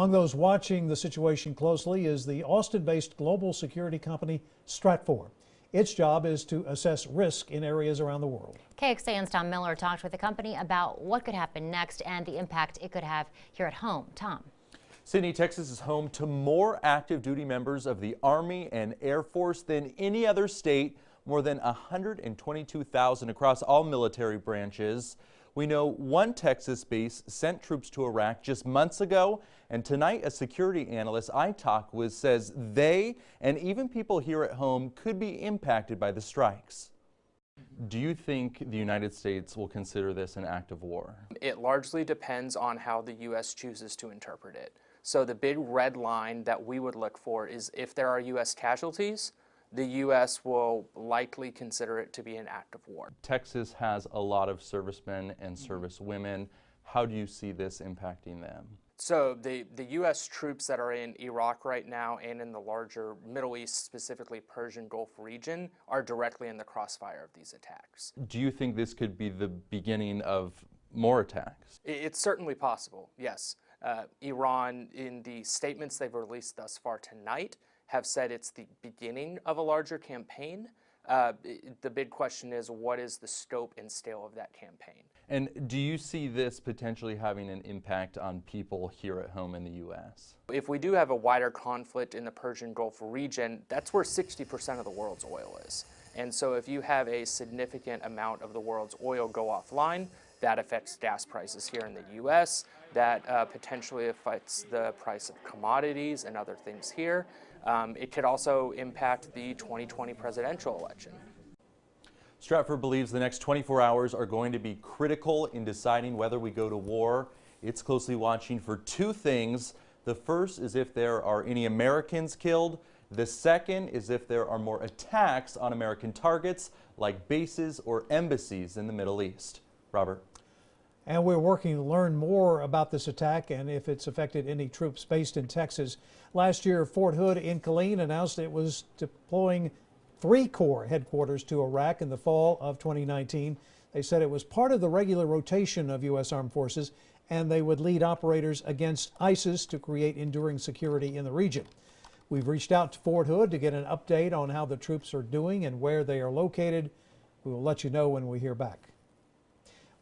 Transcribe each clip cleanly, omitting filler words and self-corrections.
Among those watching the situation closely is the Austin-based global security company Stratfor. Its job is to assess risk in areas around the world. KXAN's Tom Miller talked with the company about what could happen next and the impact it could have here at home. Tom. Sydney, Texas is home to more active duty members of the Army and Air Force than any other state, more than 122,000 across all military branches. We know one Texas base sent troops to Iraq just months ago, and tonight a security analyst I talked with says they and even people here at home could be impacted by the strikes. Do you think the United States will consider this an act of war? It largely depends on how the U.S. chooses to interpret it. So the big red line that we would look for is if there are U.S. casualties, the U.S. will likely consider it to be an act of war. Texas has a lot of servicemen and servicewomen. How do you see this impacting them? So the U.S. troops that are in Iraq right now and in the larger Middle East, specifically Persian Gulf region, are directly in the crossfire of these attacks. Do you think this could be the beginning of more attacks? It's certainly possible, yes. Iran, in the statements they've released thus far tonight, have said it's the beginning of a larger campaign. The big question is, what is the scope and scale of that campaign? And do you see this potentially having an impact on people here at home in the U.S.? If we do have a wider conflict in the Persian Gulf region, that's where 60% of the world's oil is. And so if you have a significant amount of the world's oil go offline, that affects gas prices here in the U.S., that potentially affects the price of commodities and other things here. It could also impact the 2020 presidential election. Stratfor believes the next 24 hours are going to be critical in deciding whether we go to war. It's closely watching for two things. The first is if there are any Americans killed. The second is if there are more attacks on American targets like bases or embassies in the Middle East. Robert. And we're working to learn more about this attack and if it's affected any troops based in Texas. Last year, Fort Hood in Killeen announced it was deploying 3 Corps headquarters to Iraq in the fall of 2019. They said it was part of the regular rotation of U.S. Armed Forces, and they would lead operators against ISIS to create enduring security in the region. We've reached out to Fort Hood to get an update on how the troops are doing and where they are located. We will let you know when we hear back.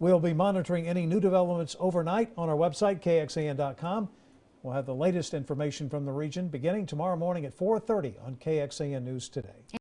We'll be monitoring any new developments overnight on our website, KXAN.com. We'll have the latest information from the region beginning tomorrow morning at 4:30 on KXAN News Today.